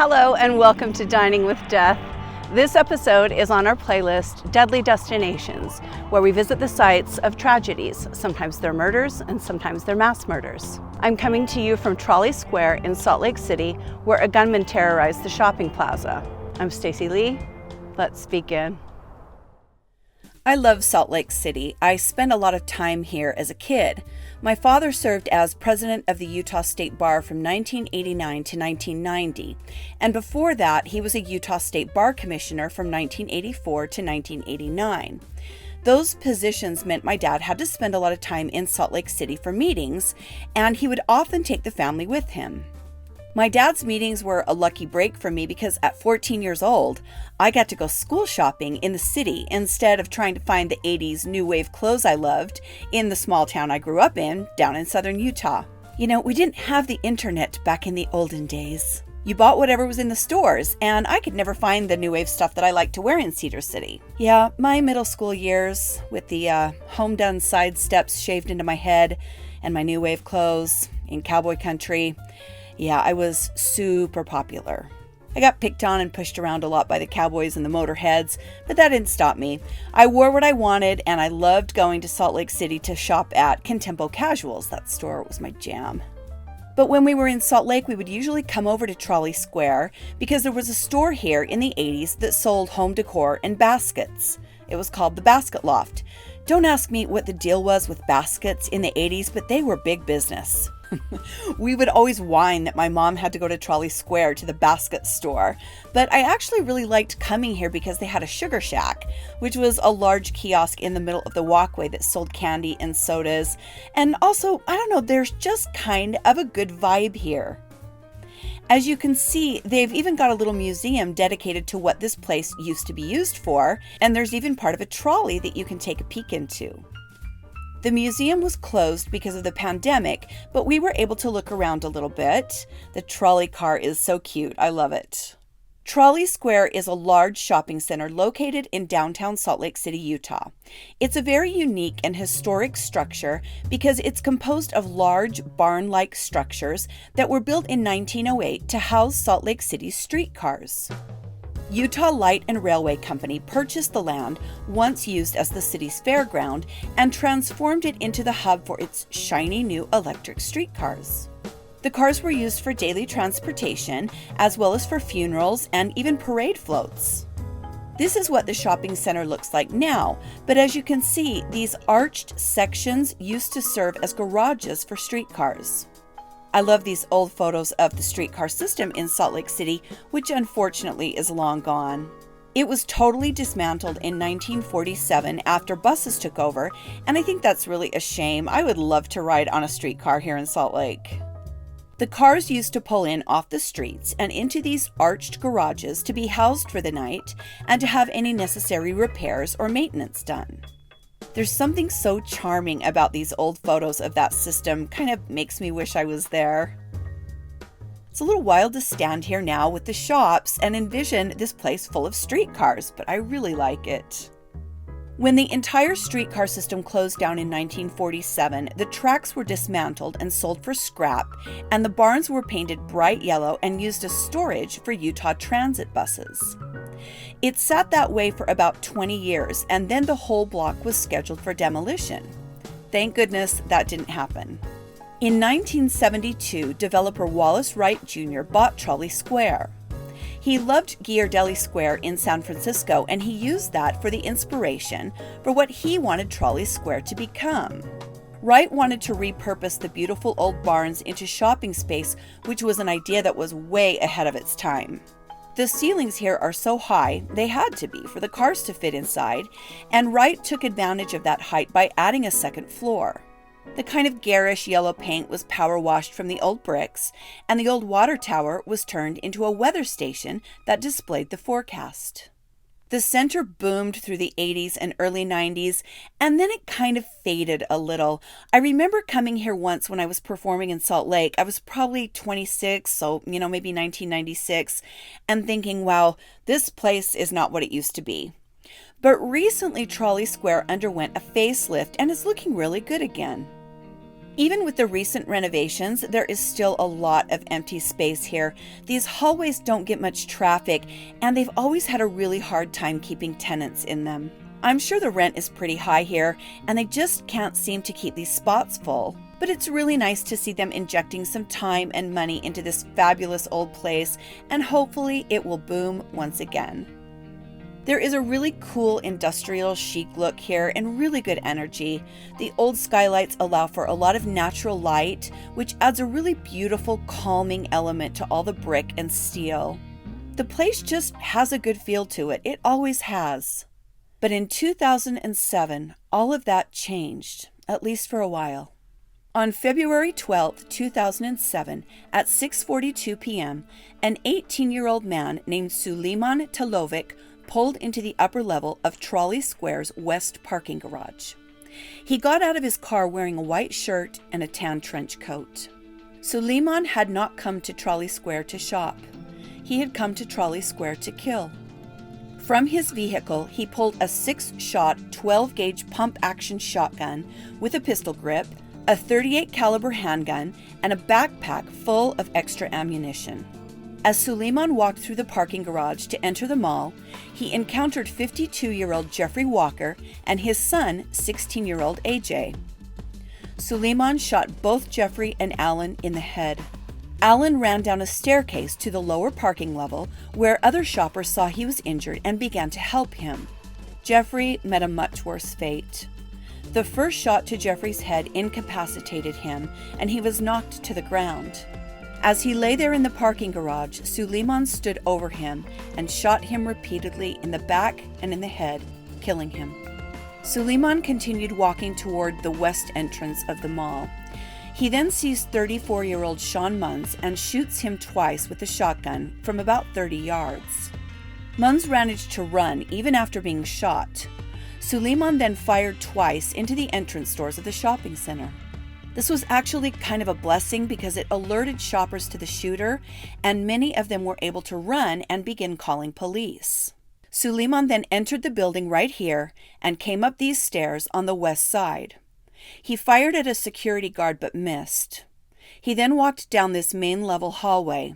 Hello and welcome to Dining with Death. This episode is on our playlist, Deadly Destinations, where we visit the sites of tragedies. Sometimes they're murders and sometimes they're mass murders. I'm coming to you from Trolley Square in Salt Lake City, where a gunman terrorized the shopping plaza. I'm Stacy Lee. Let's begin. I love Salt Lake City. I spent a lot of time here as a kid. My father served as president of the Utah State Bar from 1989 to 1990, and before that, he was a Utah State Bar Commissioner from 1984 to 1989. Those positions meant my dad had to spend a lot of time in Salt Lake City for meetings, and he would often take the family with him. My dad's meetings were a lucky break for me because at 14 years old, I got to go school shopping in the city instead of trying to find the 80s new wave clothes I loved in the small town I grew up in, down in southern Utah. You know, we didn't have the internet back in the olden days. You bought whatever was in the stores, and I could never find the new wave stuff that I liked to wear in Cedar City. Yeah, my middle school years, with the home-done side steps shaved into my head and my new wave clothes in cowboy country, yeah, I was super popular. I got picked on and pushed around a lot by the cowboys and the motorheads, but that didn't stop me. I wore what I wanted, and I loved going to Salt Lake City to shop at Contempo Casuals. That store was my jam. But when we were in Salt Lake, we would usually come over to Trolley Square because there was a store here in the 80s that sold home decor and baskets. It was called the Basket Loft. Don't ask me what the deal was with baskets in the 80s, but they were big business. We would always whine that my mom had to go to Trolley Square to the basket store, but I actually really liked coming here because they had a sugar shack, which was a large kiosk in the middle of the walkway that sold candy and sodas, and also, I don't know, there's just kind of a good vibe here. As you can see, they've even got a little museum dedicated to what this place used to be used for, and there's even part of a trolley that you can take a peek into. The museum was closed because of the pandemic, but we were able to look around a little bit. The trolley car is so cute. I love it. Trolley Square is a large shopping center located in downtown Salt Lake City, Utah. It's a very unique and historic structure because it's composed of large barn-like structures that were built in 1908 to house Salt Lake City's streetcars. Utah Light and Railway Company purchased the land, once used as the city's fairground, and transformed it into the hub for its shiny new electric streetcars. The cars were used for daily transportation, as well as for funerals and even parade floats. This is what the shopping center looks like now, but as you can see, these arched sections used to serve as garages for streetcars. I love these old photos of the streetcar system in Salt Lake City, which unfortunately is long gone. It was totally dismantled in 1947 after buses took over, and I think that's really a shame. I would love to ride on a streetcar here in Salt Lake. The cars used to pull in off the streets and into these arched garages to be housed for the night and to have any necessary repairs or maintenance done. There's something so charming about these old photos of that system, kind of makes me wish I was there. It's a little wild to stand here now with the shops and envision this place full of streetcars, but I really like it. When the entire streetcar system closed down in 1947, the tracks were dismantled and sold for scrap, and the barns were painted bright yellow and used as storage for Utah transit buses. It sat that way for about 20 years, and then the whole block was scheduled for demolition. Thank goodness that didn't happen. In 1972, developer Wallace Wright Jr. bought Trolley Square. He loved Ghirardelli Square in San Francisco, and he used that for the inspiration for what he wanted Trolley Square to become. Wright wanted to repurpose the beautiful old barns into shopping space, which was an idea that was way ahead of its time. The ceilings here are so high, they had to be for the cars to fit inside, and Wright took advantage of that height by adding a second floor. The kind of garish yellow paint was power washed from the old bricks, and the old water tower was turned into a weather station that displayed the forecast. The center boomed through the 80s and early 90s, and then it kind of faded a little. I remember coming here once when I was performing in Salt Lake. I was probably 26, so, maybe 1996, and thinking, wow, this place is not what it used to be. But recently, Trolley Square underwent a facelift and is looking really good again. Even with the recent renovations, there is still a lot of empty space here. These hallways don't get much traffic, and they've always had a really hard time keeping tenants in them. I'm sure the rent is pretty high here, and they just can't seem to keep these spots full. But it's really nice to see them injecting some time and money into this fabulous old place, and hopefully it will boom once again. There is a really cool industrial chic look here and really good energy. The old skylights allow for a lot of natural light, which adds a really beautiful, calming element to all the brick and steel. The place just has a good feel to it. It always has. But in 2007, all of that changed, at least for a while. On February 12, 2007, at 6:42 p.m., an 18-year-old man named Suleiman Talovic pulled into the upper level of Trolley Square's west parking garage. He got out of his car wearing a white shirt and a tan trench coat. Suleiman had not come to Trolley Square to shop. He had come to Trolley Square to kill. From his vehicle, he pulled a 6-shot, 12-gauge pump-action shotgun with a pistol grip, a .38 caliber handgun, and a backpack full of extra ammunition. As Suleiman walked through the parking garage to enter the mall, he encountered 52-year-old Jeffrey Walker and his son, 16-year-old AJ. Suleiman shot both Jeffrey and Alan in the head. Alan ran down a staircase to the lower parking level where other shoppers saw he was injured and began to help him. Jeffrey met a much worse fate. The first shot to Jeffrey's head incapacitated him, and he was knocked to the ground. As he lay there in the parking garage, Suleiman stood over him and shot him repeatedly in the back and in the head, killing him. Suleiman continued walking toward the west entrance of the mall. He then sees 34-year-old Sean Munns and shoots him twice with a shotgun from about 30 yards. Munns managed to run even after being shot. Suleiman then fired twice into the entrance doors of the shopping center. This was actually kind of a blessing because it alerted shoppers to the shooter, and many of them were able to run and begin calling police. Suleiman then entered the building right here and came up these stairs on the west side. He fired at a security guard but missed. He then walked down this main level hallway.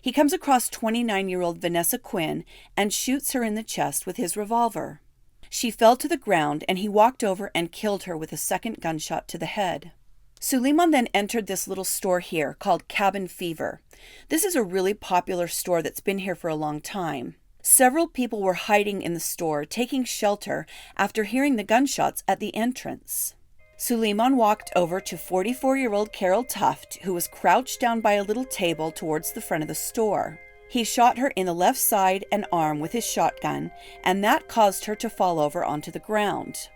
He comes across 29-year-old Vanessa Quinn and shoots her in the chest with his revolver. She fell to the ground, and he walked over and killed her with a second gunshot to the head. Suleiman then entered this little store here called Cabin Fever. This is a really popular store that's been here for a long time. Several people were hiding in the store, taking shelter after hearing the gunshots at the entrance. Suleiman walked over to 44-year-old Carol Tuft, who was crouched down by a little table towards the front of the store. He shot her in the left side and arm with his shotgun, and that caused her to fall over onto the ground.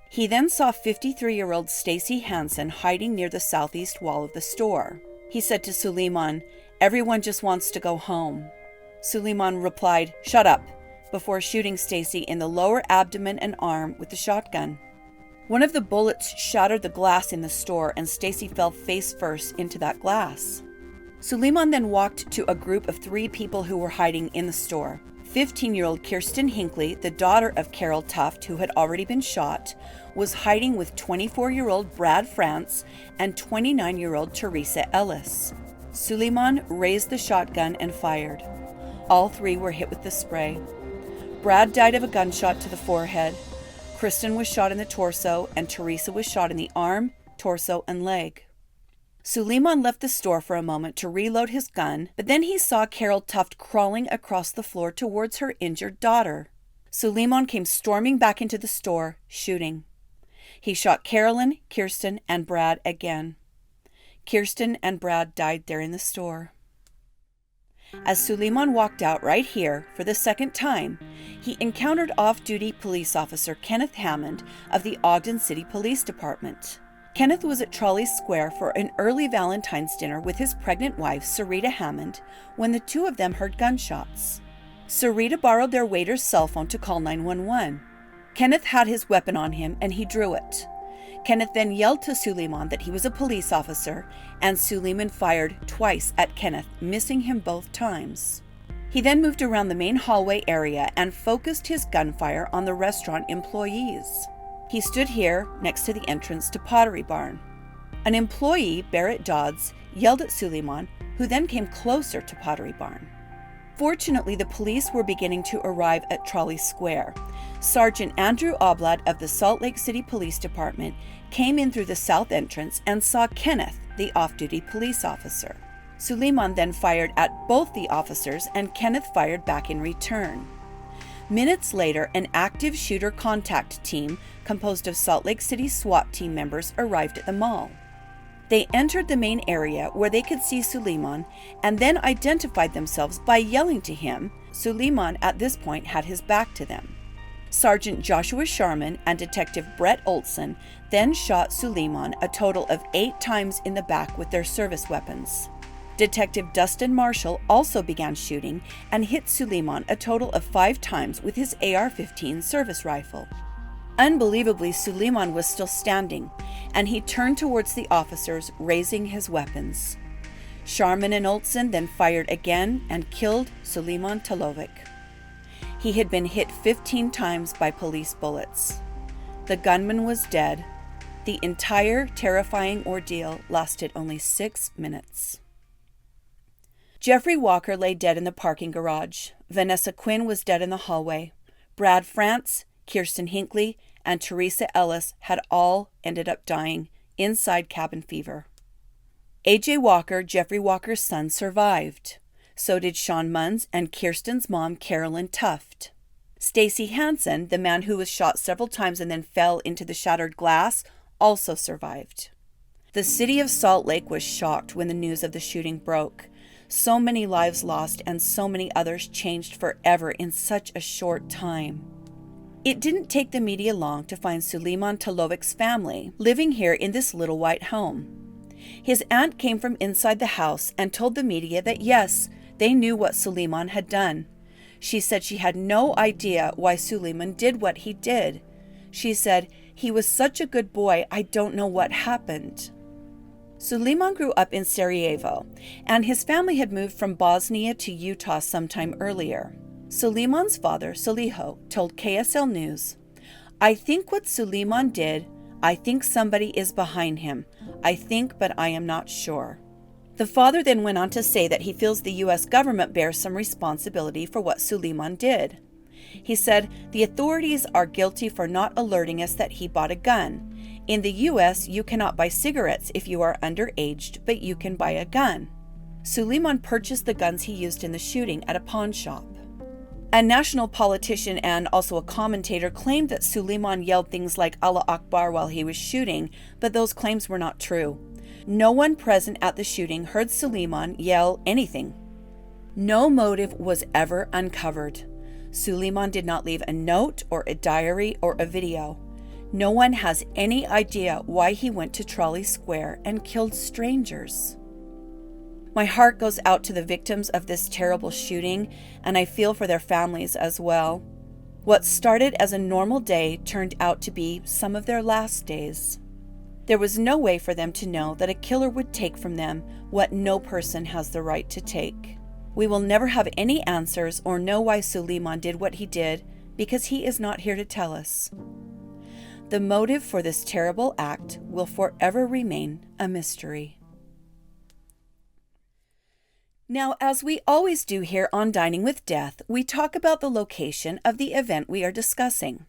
He then saw 53-year-old Stacy Hansen hiding near the southeast wall of the store. He said to Suleiman, "Everyone just wants to go home." Suleiman replied, "Shut up," before shooting Stacy in the lower abdomen and arm with the shotgun. One of the bullets shattered the glass in the store, and Stacy fell face first into that glass. Suleiman then walked to a group of 3 people who were hiding in the store. 15-year-old Kirsten Hinckley, the daughter of Carol Tuft, who had already been shot, was hiding with 24-year-old Brad France and 29-year-old Teresa Ellis. Suleiman raised the shotgun and fired. All 3 were hit with the spray. Brad died of a gunshot to the forehead. Kristen was shot in the torso, and Teresa was shot in the arm, torso, and leg. Suleiman left the store for a moment to reload his gun, but then he saw Carol Tuft crawling across the floor towards her injured daughter. Suleiman came storming back into the store, shooting. He shot Carolyn, Kirsten, and Brad again. Kirsten and Brad died there in the store. As Suleiman walked out right here for the second time, he encountered off-duty police officer Kenneth Hammond of the Ogden City Police Department. Kenneth was at Trolley Square for an early Valentine's dinner with his pregnant wife, Sarita Hammond, when the 2 of them heard gunshots. Sarita borrowed their waiter's cell phone to call 911. Kenneth had his weapon on him, and he drew it. Kenneth then yelled to Suleiman that he was a police officer, and Suleiman fired twice at Kenneth, missing him both times. He then moved around the main hallway area and focused his gunfire on the restaurant employees. He stood here next to the entrance to Pottery Barn. An employee, Barrett Dodds, yelled at Suleiman, who then came closer to Pottery Barn. Fortunately, the police were beginning to arrive at Trolley Square. Sergeant Andrew Oblad of the Salt Lake City Police Department came in through the south entrance and saw Kenneth, the off-duty police officer. Suleiman then fired at both the officers, and Kenneth fired back in return. Minutes later, an active shooter contact team composed of Salt Lake City SWAT team members arrived at the mall. They entered the main area where they could see Suleiman and then identified themselves by yelling to him. Suleiman at this point had his back to them. Sergeant Joshua Sharman and Detective Brett Olson then shot Suleiman a total of 8 times in the back with their service weapons. Detective Dustin Marshall also began shooting and hit Suleiman a total of 5 times with his AR-15 service rifle. Unbelievably, Suleiman was still standing, and he turned towards the officers, raising his weapons. Sharman and Olson then fired again and killed Suleiman Talovic. He had been hit 15 times by police bullets. The gunman was dead. The entire terrifying ordeal lasted only 6 minutes. Jeffrey Walker lay dead in the parking garage. Vanessa Quinn was dead in the hallway. Brad France, Kirsten Hinckley, and Teresa Ellis had all ended up dying inside cabin fever. A.J. Walker, Jeffrey Walker's son, survived. So did Sean Munns and Kirsten's mom, Carolyn Tuft. Stacy Hansen, the man who was shot several times and then fell into the shattered glass, also survived. The city of Salt Lake was shocked when the news of the shooting broke. So many lives lost and so many others changed forever in such a short time. It didn't take the media long to find Suleiman Talovic's family living here in this little white home. His aunt came from inside the house and told the media that yes, they knew what Suleiman had done. She said she had no idea why Suleiman did what he did. She said, "He was such a good boy, I don't know what happened." Suleiman grew up in Sarajevo, and his family had moved from Bosnia to Utah sometime earlier. Suleiman's father, Saliho, told KSL News, "I think what Suleiman did, I think somebody is behind him. I think, but I am not sure." The father then went on to say that he feels the U.S. government bears some responsibility for what Suleiman did. He said, "The authorities are guilty for not alerting us that he bought a gun. In the U.S., you cannot buy cigarettes if you are underage, but you can buy a gun." Suleiman purchased the guns he used in the shooting at a pawn shop. A national politician and also a commentator claimed that Suleiman yelled things like Allah Akbar while he was shooting, but those claims were not true. No one present at the shooting heard Suleiman yell anything. No motive was ever uncovered. Suleiman did not leave a note or a diary or a video. No one has any idea why he went to Trolley Square and killed strangers. My heart goes out to the victims of this terrible shooting, and I feel for their families as well. What started as a normal day turned out to be some of their last days. There was no way for them to know that a killer would take from them what no person has the right to take. We will never have any answers or know why Suleiman did what he did because he is not here to tell us. The motive for this terrible act will forever remain a mystery. Now, as we always do here on Dining with Death, we talk about the location of the event we are discussing.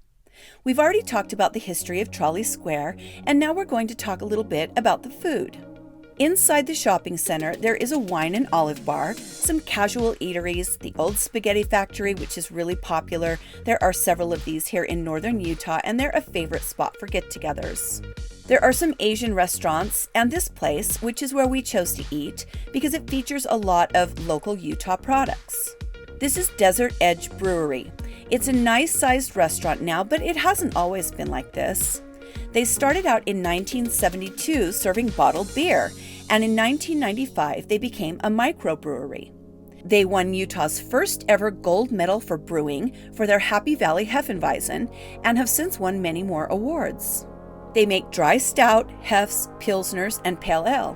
We've already talked about the history of Trolley Square, and now we're going to talk a little bit about the food. Inside the shopping center, there is a wine and olive bar, some casual eateries, the old spaghetti factory, which is really popular. There are several of these here in northern Utah, and they're a favorite spot for get-togethers. There are some Asian restaurants, and this place, which is where we chose to eat, because it features a lot of local Utah products. This is Desert Edge Brewery. It's a nice-sized restaurant now, but it hasn't always been like this. They started out in 1972 serving bottled beer, and in 1995 they became a microbrewery. They won Utah's first ever gold medal for brewing for their Happy Valley Hefeweizen and have since won many more awards. They make dry stout, hefs, pilsners, and pale ale.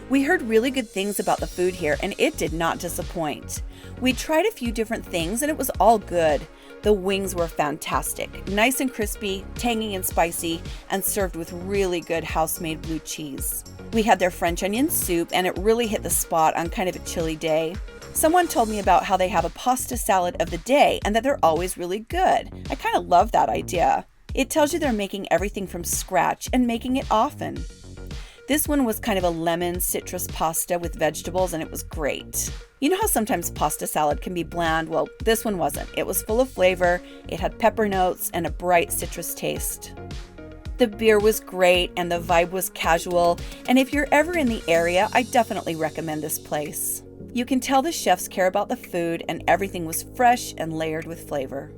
We heard really good things about the food here, and it did not disappoint. We tried a few different things, and it was all good. The wings were fantastic, nice and crispy, tangy and spicy, and served with really good house-made blue cheese. We had their French onion soup, and it really hit the spot on kind of a chilly day. Someone told me about how they have a pasta salad of the day and that they're always really good. I kind of love that idea. It tells you they're making everything from scratch and making it often. This one was kind of a lemon citrus pasta with vegetables, and it was great. You know how sometimes pasta salad can be bland? Well, this one wasn't. It was full of flavor, it had pepper notes, and a bright citrus taste. The beer was great, and the vibe was casual, and if you're ever in the area, I definitely recommend this place. You can tell the chefs care about the food, and everything was fresh and layered with flavor.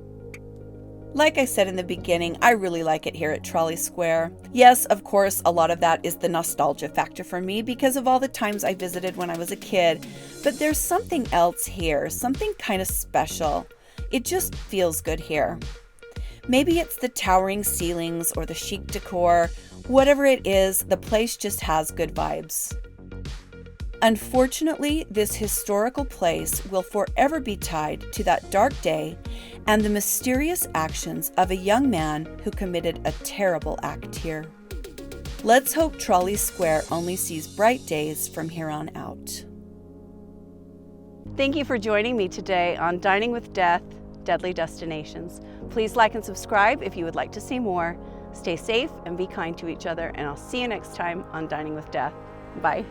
Like I said in the beginning, I really like it here at Trolley Square. Yes, of course, a lot of that is the nostalgia factor for me because of all the times I visited when I was a kid, but there's something else here, something kind of special. It just feels good here. Maybe it's the towering ceilings or the chic decor. Whatever it is, the place just has good vibes. Unfortunately, this historical place will forever be tied to that dark day and the mysterious actions of a young man who committed a terrible act here. Let's hope Trolley Square only sees bright days from here on out. Thank you for joining me today on Dining with Death, Deadly Destinations. Please like and subscribe if you would like to see more. Stay safe and be kind to each other, and I'll see you next time on Dining with Death. Bye.